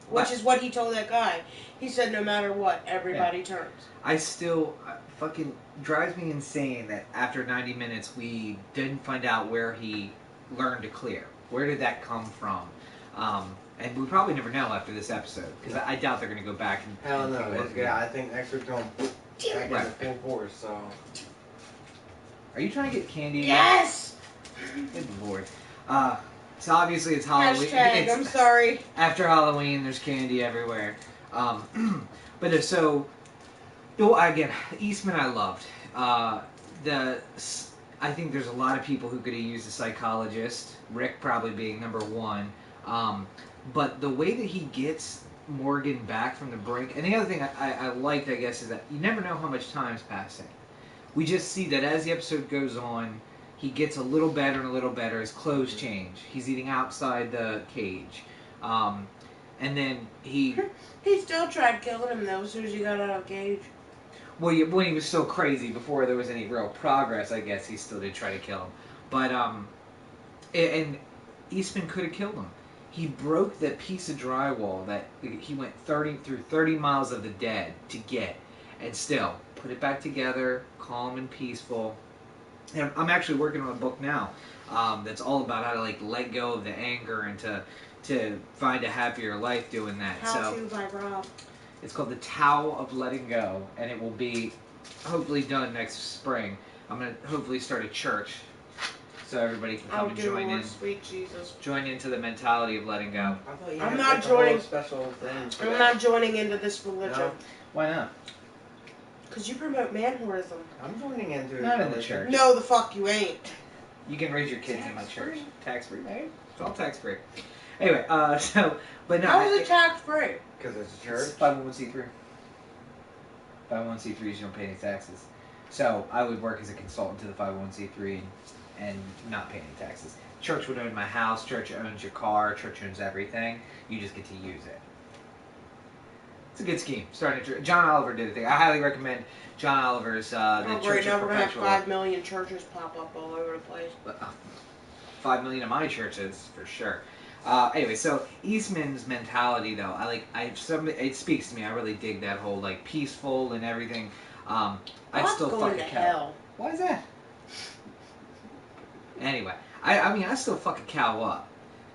Which is what he told that guy. He said no matter what, everybody turns. I still fucking drives me insane that after 90 minutes we didn't find out where he learned to clear. Where did that come from? And we probably never know after this episode because I doubt they're going to go back and. Hell no. Yeah, I think next week's going back into full force. So. Are you trying to get candy? Yes. Good lord. So obviously it's Halloween. Hashtag, I'm sorry. After Halloween, there's candy everywhere. But so, again, Eastman I loved. I think there's a lot of people who could have used a psychologist. Rick probably being number one. But the way that he gets Morgan back from the brink, and the other thing I liked, I guess, is that you never know how much time's passing. We just see that as the episode goes on, he gets a little better and a little better. His clothes change. He's eating outside the cage. And then he still tried killing him, though, as soon as he got out of the cage. Well, when he was so crazy, before there was any real progress, I guess he still did try to kill him. But, and Eastman could have killed him. He broke that piece of drywall that he went through 30 miles of the dead to get. And still, put it back together, calm and peaceful. And I'm actually working on a book now that's all about how to let go of the anger and to find a happier life doing that. How to by Rob. It's called The Tao of Letting Go, and it will be hopefully done next spring. I'm going to hopefully start a church so everybody can come and join in. Sweet Jesus. Join into the mentality of letting go. I'm not joining. Special thing. I'm not joining into this religion. No. Why not? Because you promote manhorism. I'm joining into it. Not in the church. No, the fuck you ain't. You can raise your kids in my church. Tax-free. Tax-free, right? It's all tax-free. Anyway, but no. How is it tax-free? Because it's a church. 501c3. 501c3s, you don't pay any taxes. So I would work as a consultant to the 501c3 and not pay any taxes. Church would own my house. Church owns your car. Church owns everything. You just get to use it. It's a good scheme. John Oliver did a thing. I highly recommend John Oliver's the Church now of we're going to have Perpetual. 5 million churches pop up all over the place. 5 million of my churches, for sure. Anyway, so Eastman's mentality, though, it speaks to me. I really dig that whole peaceful and everything. I'd still fuck a cow. Hell. Why is that? Anyway, I still fuck a cow up.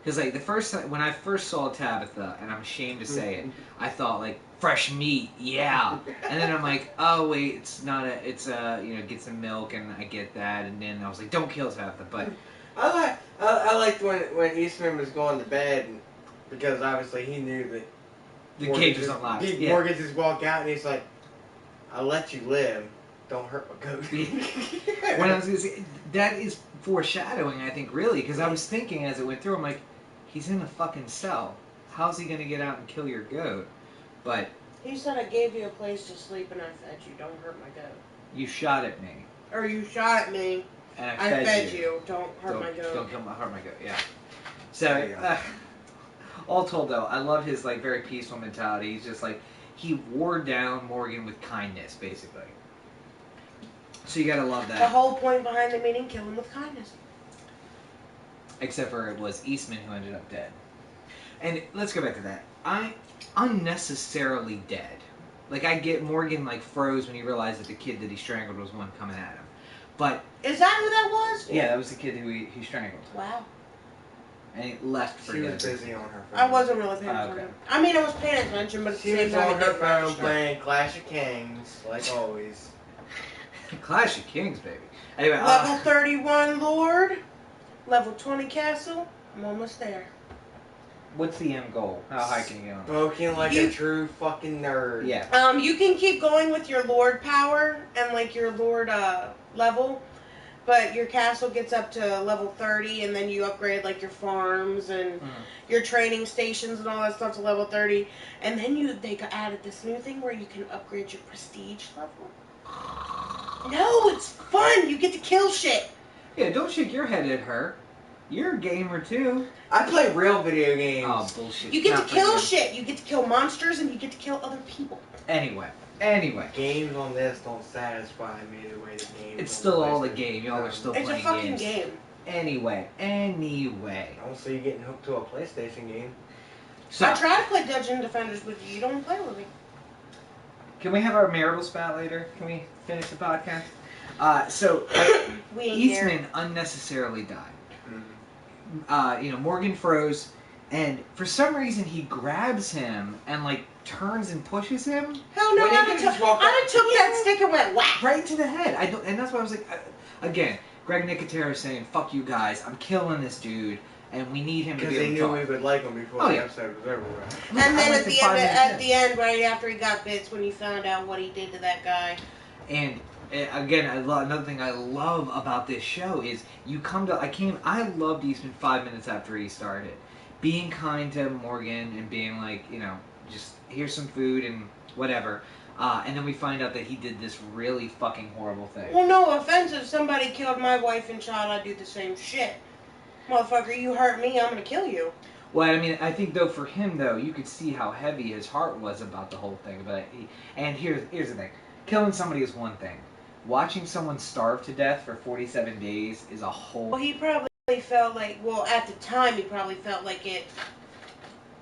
Because the first time, when I first saw Tabitha, and I'm ashamed to say it, I thought fresh meat, yeah. And then I'm like, oh wait, it's not it's get some milk, and I get that, and then I was like, don't kill Tabitha, but. I liked when Eastman was going to bed, because obviously he knew that The cage was unlocked. Morgan just walk out and he's like, I'll let you live. Don't hurt my goat. When I was gonna say, that is foreshadowing, I think, really, because I was thinking as it went through, I'm like, he's in a fucking cell. How's he gonna get out and kill your goat? But He said I gave you a place to sleep and I fed you. Don't hurt my goat. you shot at me, Or you shot at me. and I fed you. Don't hurt my goat. Don't hurt my goat. Yeah. So, all told though, I love his very peaceful mentality. He's just he wore down Morgan with kindness, basically. So you gotta love that. The whole point behind the meeting, kill him with kindness. Except for it was Eastman who ended up dead. And let's go back to that. I unnecessarily dead. Like, I get Morgan, like, froze when he realized that the kid that he strangled was one coming at him. But... Is that who that was? Yeah, that was the kid who he strangled. Wow. And he left for She was good. busy on her phone. I wasn't really paying attention. Okay. I mean, I was paying attention, but at the She same was time, on it her didn't phone register. playing Clash of Kings, like always. Clash of Kings, baby. Anyway, Level 31 Lord. Level 20 Castle. I'm almost there. what's the end goal? How high can you go? Spoken like a true fucking nerd. Yeah. You can keep going with your Lord power and like your Lord level, but your castle gets up to level 30, and then you upgrade like your farms and your training stations and all that stuff to level 30, and then they added this new thing where you can upgrade your prestige level. No, it's fun. You get to kill shit. Yeah, don't shake your head at her. You're a gamer too. I play real video games. Oh, bullshit. You get Not to kill pretty shit. You get to kill monsters, and you get to kill other people. good. Anyway. Games on this don't satisfy me the way the game. It's still all a game. Y'all are still It's playing a fucking games. game. Anyway. I don't see you getting hooked to a PlayStation game. So, I try to play Dungeon Defenders with you. You don't play with me. can we have our marital spat later? Can we finish the podcast? So, We ain't Eastman here. unnecessarily died. Mm-hmm. Morgan froze, and for some reason he grabs him and like turns and pushes him Hell no! When you I'd can have just walk took up- that stick and went whack. right to the head. And that's why I was like, again, Greg Nicotero saying, "Fuck you guys, I'm killing this dude, and we need him to Because be they able knew to we talk." would like him before Oh, the yeah. episode was over with. And I then liked at the the 5 end, minutes at in. the end, right after he got bits, when he found out what he did to that guy. And again, another thing I love about this show is I loved Eastman 5 minutes after he started. Being kind to Morgan and being like, just here's some food and whatever. And then we find out that he did this really fucking horrible thing. Well, no offense, if somebody killed my wife and child, I'd do the same shit. Motherfucker, you hurt me, I'm gonna kill you. Well, I mean, I think though for him though, you could see how heavy his heart was about the whole thing. And here's the thing: killing somebody is one thing. Watching someone starve to death for 47 days is a whole. Well, he probably felt like, at the time, he probably felt like it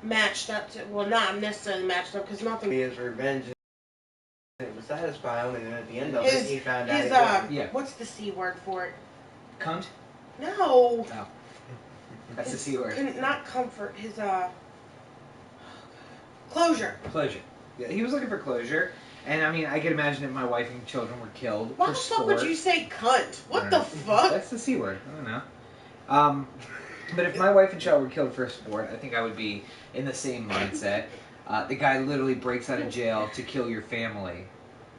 matched up to, not necessarily matched up, because nothing. His revenge, it would satisfy him, and then at the end of His- it, he found out His, it wasn't. Yeah. what's the C word for it? Cunt? No. That's the C word. Not comfort, his, closure. Closure. Yeah, he was looking for closure. And I mean, I can imagine if my wife and children were killed Why for the sport. fuck would you say cunt? I What don't the know. fuck? That's the C word. I don't know. But if my wife and child were killed for a sport, I think I would be in the same mindset. The guy literally breaks out of jail to kill your family,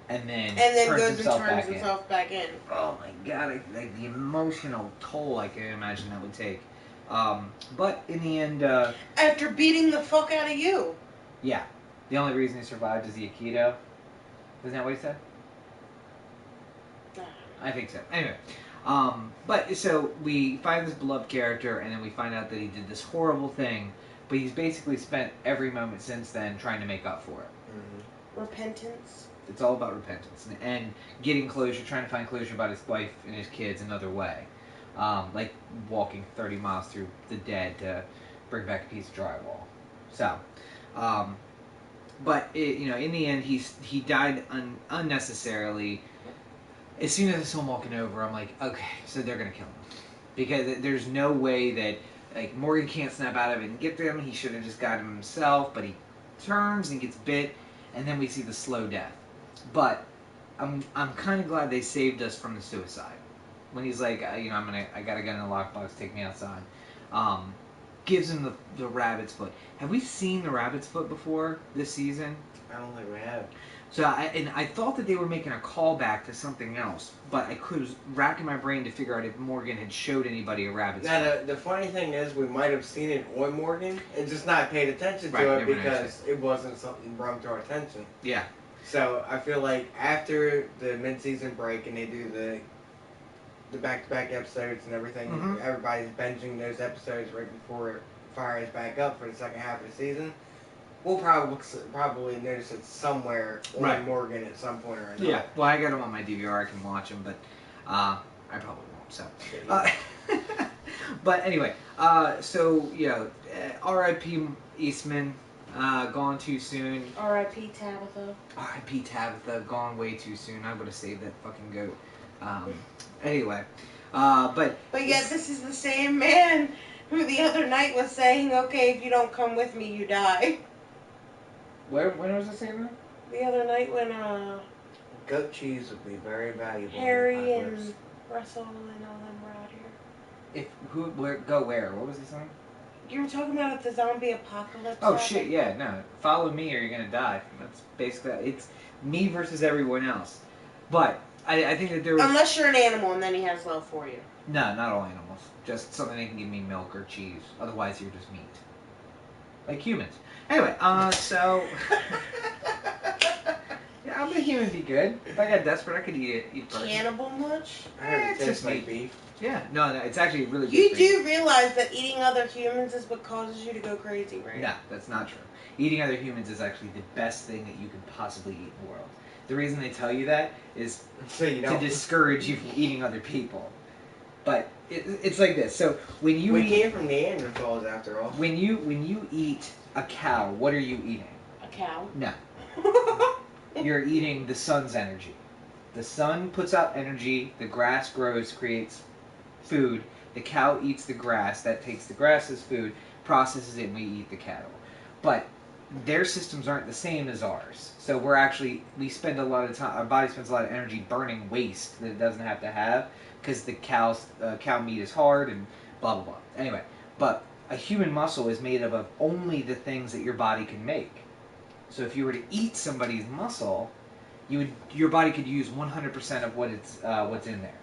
and then turns goes and himself turns back himself back in. in. Oh my god! Like the emotional toll I can imagine that would take. But in the end, After beating the fuck out of you. yeah, the only reason he survived is the Aikido. Isn't that what he said? I think so. Anyway, but so we find this beloved character, and then we find out that he did this horrible thing, but he's basically spent every moment since then trying to make up for it. Mm-hmm. Repentance. It's all about repentance and getting closure, trying to find closure about his wife and his kids another way, like walking 30 miles through the dead to bring back a piece of drywall. So, but in the end, he died unnecessarily. As soon as I saw him walking over, I'm like, okay, so they're gonna kill him, because there's no way that like Morgan can't snap out of it and get them. He should have just got him himself, but he turns and gets bit, and then we see the slow death. But I'm kind of glad they saved us from the suicide when he's like, I got a gun in the lockbox, take me outside. Gives him the rabbit's foot. Have we seen the rabbit's foot before this season? I don't think we have. So I thought that they were making a callback to something else, but I was racking my brain to figure out if Morgan had showed anybody a rabbit's Now, foot. the funny thing is, we might have seen it on Morgan and just not paid attention to Right, it never because it wasn't something brought to our attention. Yeah. So I feel like after the mid-season break and they do the back-to-back episodes and everything, Mhm. everybody's binging those episodes right before it fires back up for the second half of the season. We'll probably notice it somewhere on Right. Morgan at some point or another. Yeah. Well, I got them on my DVR. I can watch them, but I probably won't. So. But anyway, so R.I.P. Eastman. Gone too soon. R.I.P. Tabitha. R.I.P. Tabitha, gone way too soon. I would have saved that fucking goat. Anyway, but yet this is the same man who the other night was saying, "Okay, if you don't come with me, you die." when was I saying that? The other night when Goat cheese would be very valuable. Harry and Russell and all them were out here. Go where? What was he saying? You were talking about if the zombie apocalypse. Oh happened. shit! Yeah, no. Follow me or you're gonna die. That's basically it's me versus everyone else. But I think that there was Unless you're an animal, and then he has love for you. no, not all animals. Just something that can give me milk or cheese. Otherwise, you're just meat, like humans. Anyway, so yeah, I'm a human. Be good. If I got desperate, I could eat person. Cannibal much? I heard it It's tastes just like meat. beef. Yeah, no, it's actually really good. You for you. do realize that eating other humans is what causes you to go crazy, right? No, that's not true. Eating other humans is actually the best thing that you could possibly eat in the world. The reason they tell you that is So you to don't. discourage you from eating other people. But it's like this. So when you We eat, came from Neanderthals after all. when you eat a cow, what are you eating? A cow? No, you're eating the sun's energy. The sun puts out energy. The grass grows, creates food. The cow eats the grass. That takes the grass as food, processes it, and we eat the cattle. But their systems aren't the same as ours. So we spend a lot of time, our body spends a lot of energy burning waste that it doesn't have to have because the cow meat is hard and blah, blah, blah. Anyway, but a human muscle is made up of only the things that your body can make. So if you were to eat somebody's muscle, your body could use 100% of what's in there.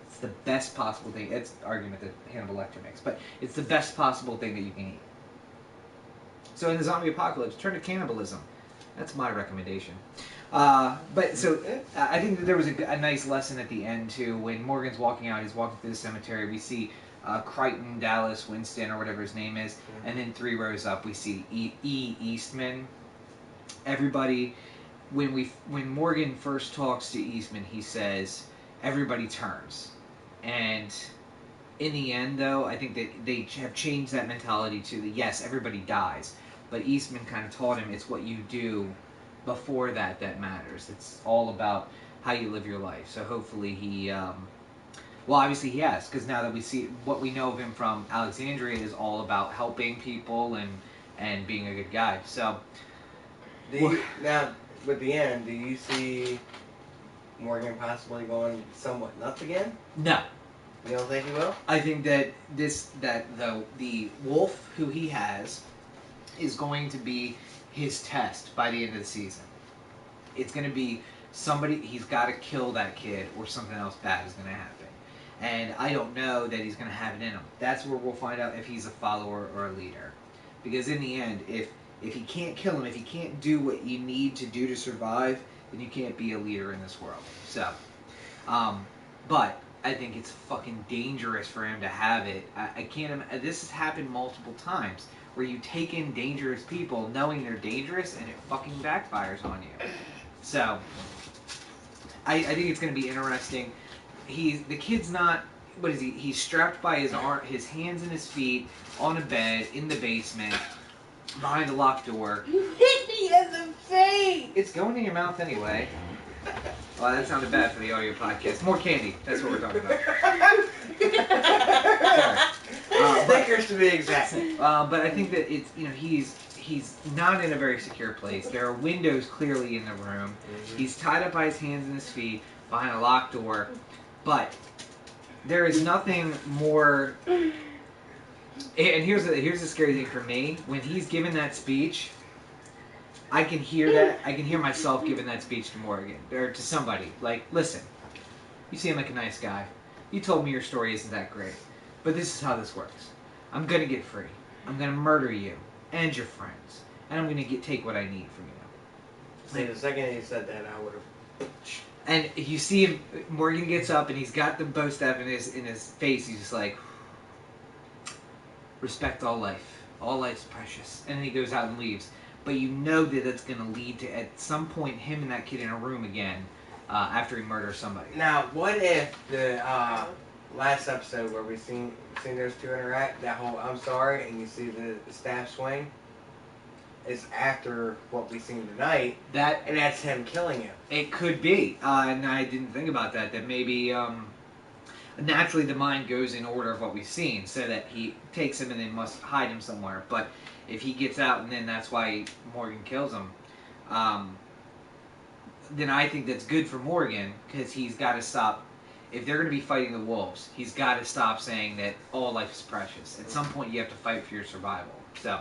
It's the best possible thing. It's an argument that Hannibal Lecter makes, but it's the best possible thing that you can eat. So in the zombie apocalypse, turn to cannibalism. That's my recommendation. But so I think that there was a nice lesson at the end too. When Morgan's walking out, he's walking through the cemetery. We see Crichton, Dallas, Winston, or whatever his name is, and then 3 rows up we see Eastman. Everybody, when Morgan first talks to Eastman, he says everybody turns, and in the end, though, I think that they have changed that mentality to yes, everybody dies. But Eastman kind of taught him it's what you do before that matters. It's all about how you live your life. So hopefully he, well, obviously he has, because now that we see what we know of him from Alexandria is all about helping people and being a good guy. So Now, with the end, do you see Morgan possibly going somewhat nuts again? No. You don't think he will? I think that the wolf who he has is going to be his test by the end of the season. It's going to be he's got to kill that kid or something else bad is going to happen. And I don't know that he's going to have it in him. That's where we'll find out if he's a follower or a leader. Because in the end, if he can't kill him, if he can't do what you need to do to survive, then you can't be a leader in this world. So, but I think it's fucking dangerous for him to have it. I can't. This has happened multiple times where you take in dangerous people knowing they're dangerous and it fucking backfires on you. So, I think it's going to be interesting. The kid's not. What is he? He's strapped by his hands and his feet on a bed in the basement behind a locked door. You hit me in the face! It's going in your mouth anyway. Well, that sounded bad for the audio podcast. More candy. That's what we're talking about. Snickers to be exact. But I think that it's he's not in a very secure place. There are windows clearly in the room. Mm-hmm. He's tied up by his hands and his feet behind a locked door. But there is nothing more. And here's the scary thing for me. When he's given that speech, I can hear that. I can hear myself giving that speech to Morgan or to somebody. Like, listen, you seem like a nice guy. You told me your story isn't that great, but this is how this works. I'm gonna get free. I'm gonna murder you and your friends, and I'm gonna take what I need from you. See, the second he said that, I would have. And you see him. Morgan gets up and he's got the bow staff in his face. He's just like, respect all life. All life's precious. And then he goes out and leaves. But you know that it's going to lead to, at some point, him and that kid in a room again after he murders somebody. Now, what if the last episode where we seen those two interact, that whole I'm sorry, and you see the staff swing, is after what we've seen tonight, That and that's him killing him. it could be, and I didn't think about that. That maybe naturally the mind goes in order of what we've seen, so that he takes him and then must hide him somewhere. But if he gets out and then that's why Morgan kills him, then I think that's good for Morgan because he's got to stop. If they're going to be fighting the wolves, he's got to stop saying that all life is precious. At some point, you have to fight for your survival. So,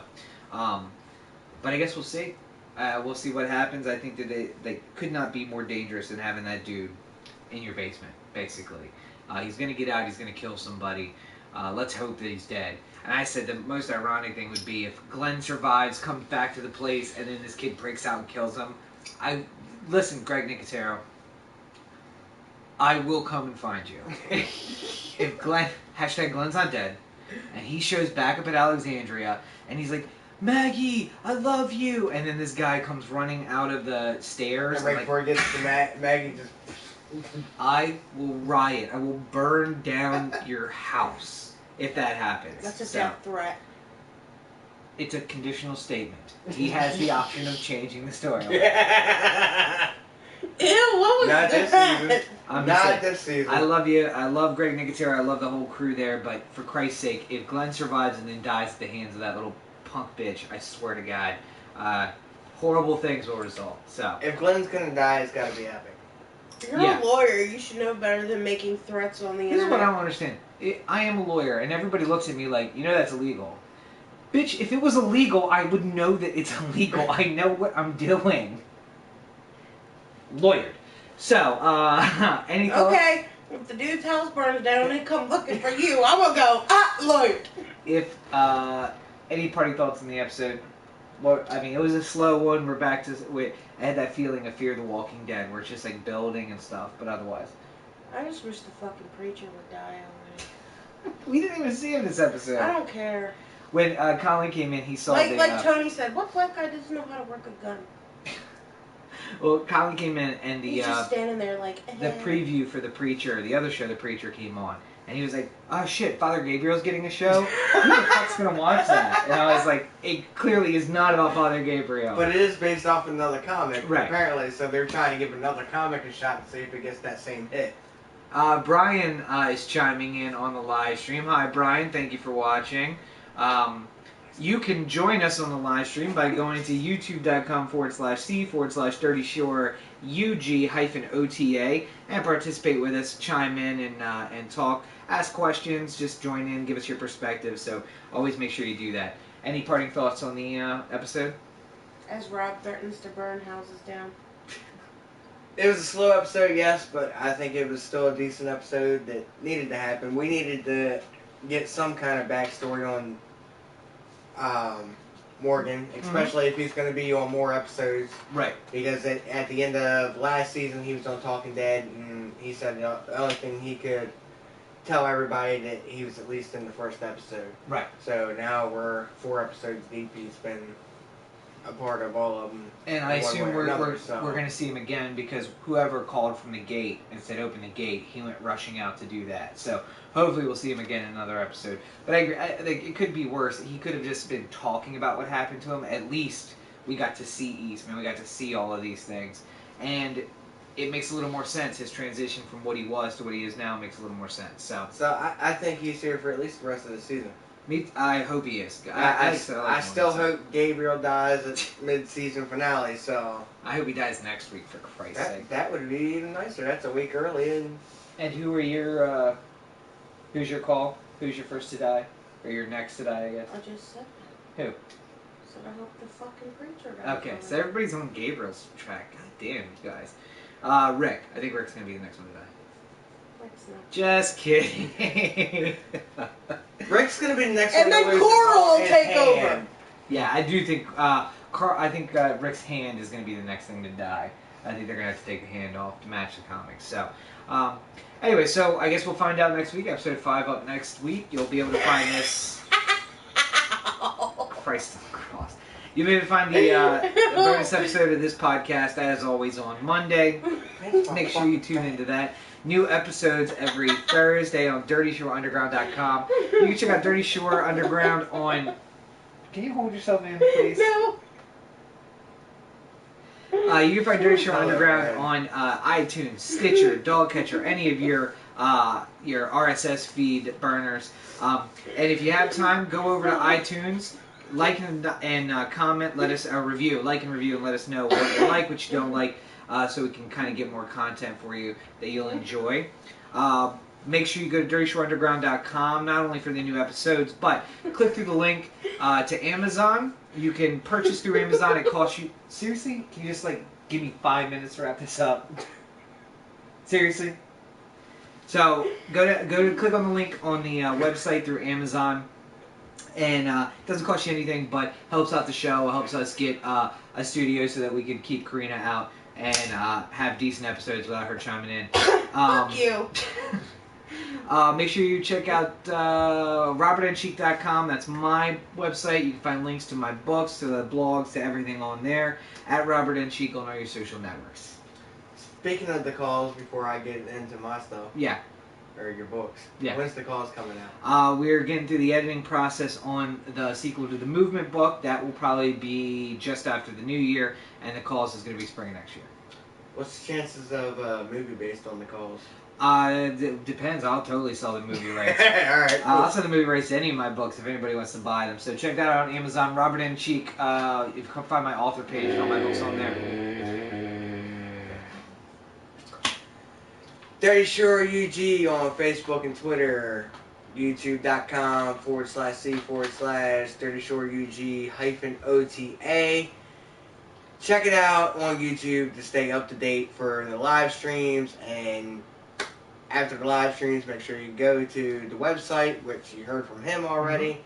but I guess we'll see. We'll see what happens. I think that they could not be more dangerous than having that dude in your basement, basically. He's going to get out. He's going to kill somebody. Let's hope that he's dead. And I said the most ironic thing would be if Glenn survives, comes back to the place, and then this kid breaks out and kills him. Listen, Greg Nicotero, I will come and find you. If Glenn, #Glenn's not dead, and he shows back up at Alexandria, and he's like, Maggie, I love you, and then this guy comes running out of the stairs. And right before he gets to Maggie, just... I will riot. I will burn down your house if that happens. That's a death threat. It's a conditional statement. He has the option of changing the story. Ew, what was Not this season. Not this season. I love you. I love Greg Nicotero. I love the whole crew there. But for Christ's sake, if Glenn survives and then dies at the hands of that little punk bitch, I swear to God, horrible things will result. So if Glenn's gonna die, it's gotta be epic. You're a lawyer. You should know better than making threats on the internet. This is what I don't understand. I am a lawyer, and everybody looks at me like, that's illegal. Bitch, if it was illegal, I would know that it's illegal. I know what I'm doing. Lawyered. So, any thoughts? Okay, if the dude's house burns down, they come looking for you. I'm gonna go, lawyered. If, any parting thoughts on the episode? Well, I mean, it was a slow one. We're back to... I had that feeling of Fear the Walking Dead, where it's just like building and stuff, but otherwise. I just wish the fucking preacher would die already. We didn't even see him this episode. I don't care. When Colin came in, he saw like Tony said, what black guy doesn't know how to work a gun? Well, Colin came in and He's just standing there like... the preview for The Preacher, the other show, The Preacher, came on. And he was like, oh shit, Father Gabriel's getting a show? Who the fuck's gonna watch that? And I was like, it clearly is not about Father Gabriel. But it is based off another comic, right. Apparently, so they're trying to give another comic a shot and see if it gets that same hit. Brian is chiming in on the live stream. Hi, Brian. Thank you for watching. You can join us on the live stream by going to youtube.com/c/Dirty Shore UG-OTA and participate with us, chime in and talk, ask questions, just join in, give us your perspective. So always make sure you do that. Any parting thoughts on the episode? As Rob threatens to burn houses down. It was a slow episode, yes, but I think it was still a decent episode that needed to happen. We needed to get some kind of backstory on Morgan, especially if he's going to be on more episodes. Right. Because at the end of last season, he was on Talking Dead, and he said the only thing he could tell everybody that he was at least in the first episode. Right. So now we're 4 episodes deep. He's been a part of all of them. And I assume we're going to see him again because whoever called from the gate and said open the gate, he went rushing out to do that. So hopefully we'll see him again in another episode. But I agree, I think it could be worse. He could have just been talking about what happened to him. At least we got to see Eastman. We got to see all of these things. And it makes a little more sense. His transition from what he was to what he is now makes a little more sense. So I think he's here for at least the rest of the season. I hope he is. I still hope Gabriel dies at mid-season finale, so... I hope he dies next week, for Christ's sake. That would be even nicer. That's a week early. And who are your... who's your call? Who's your first to die? Or your next to die, I guess? I just said that. Who? So I hope the fucking preacher dies. Okay, so everybody's on Gabriel's track. God damn, you guys. Rick. I think Rick's going to be the next one to die. Rick's not. Just kidding. Rick's gonna be the next one. And then Coral will take over. Yeah, I do think Rick's hand is gonna be the next thing to die. I think they're gonna have to take the hand off to match the comics. So, anyway, so I guess we'll find out next week. Episode 5 up next week. You'll be able to find this. Christ cross. You'll be able to find the bonus episode of this podcast as always on Monday. Make sure you tune into that. New episodes every Thursday on DirtyShoreUnderground.com. You can check out Dirty Shore Underground on... Can you hold yourself in, please? No. You can find Dirty Show Oh, Underground man. on iTunes, Stitcher, Dogcatcher, any of your RSS feed burners. And if you have time, go over to iTunes, like and comment, let us a review, like and review, and let us know what you like, what you don't like, so we can kind of get more content for you that you'll enjoy. Make sure you go to dirtyshoreunderground.com, not only for the new episodes, but click through the link to Amazon. You can purchase through Amazon. It costs you... Seriously? Can you just, give me 5 minutes to wrap this up? Seriously? So, go to click on the link on the website through Amazon. And it doesn't cost you anything, but helps out the show, helps us get a studio so that we can keep Karina out and have decent episodes without her chiming in. Fuck you. Make sure you check out robertandcheek.com. That's my website. You can find links to my books, to the blogs, to everything on there at Robert and Cheek on all your social networks. Speaking of the calls, before I get into my stuff, Yeah. or your books, Yeah. when's the calls coming out? We're getting through the editing process on the sequel to the Movement book. That will probably be just after the new year, and the calls is going to be spring next year. What's the chances of a movie based on the calls? It depends. I'll totally sell the movie rights. Alright, cool. I'll sell the movie rights to any of my books if anybody wants to buy them. So check that out on Amazon. Robert and Cheek. You can find my author page and all my books on there. Dirty Shore UG on Facebook and Twitter. YouTube.com/C/Dirty Shore UG -OTA. Check it out on YouTube to stay up to date for the live streams, and after the live streams, make sure you go to the website, which you heard from him already.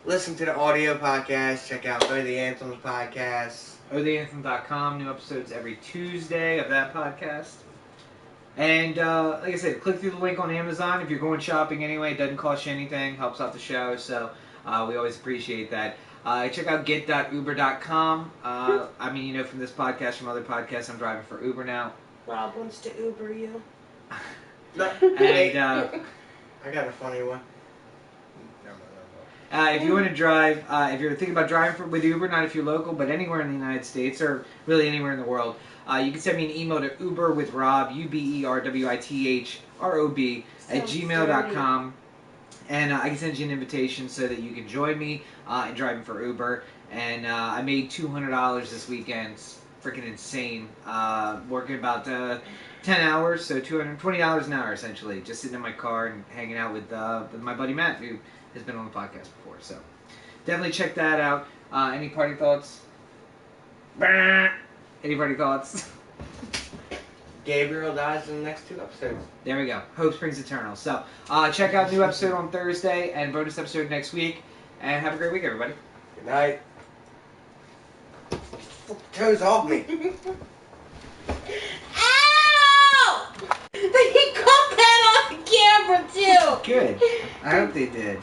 Listen to the audio podcast. Check out Go the Anthems podcast. OTheAnthem.com. New episodes every Tuesday of that podcast. And like I said, click through the link on Amazon. If you're going shopping anyway, it doesn't cost you anything. Helps out the show, so we always appreciate that. Check out get.uber.com. I mean, you know from this podcast, from other podcasts, I'm driving for Uber now. Rob wants to Uber you. No, And I got a funny one. if you want to drive, if you're thinking about driving with Uber, not if you're local, but anywhere in the United States or really anywhere in the world, you can send me an email to uberwithrob, UBERWITHROB, @gmail.com. And I can send you an invitation so that you can join me in driving for Uber. And I made $200 this weekend. It's freaking insane. Working about 10 hours, so $220 an hour essentially. Just sitting in my car and hanging out with my buddy Matt, who has been on the podcast before. So definitely check that out. Any party thoughts? Any party thoughts? Gabriel dies in the next 2 episodes. There we go. Hope springs eternal. So, check out new episode on Thursday and bonus episode next week. And have a great week, everybody. Good night. Toes off me. Ow! He caught that on camera too. Good. I hope they did.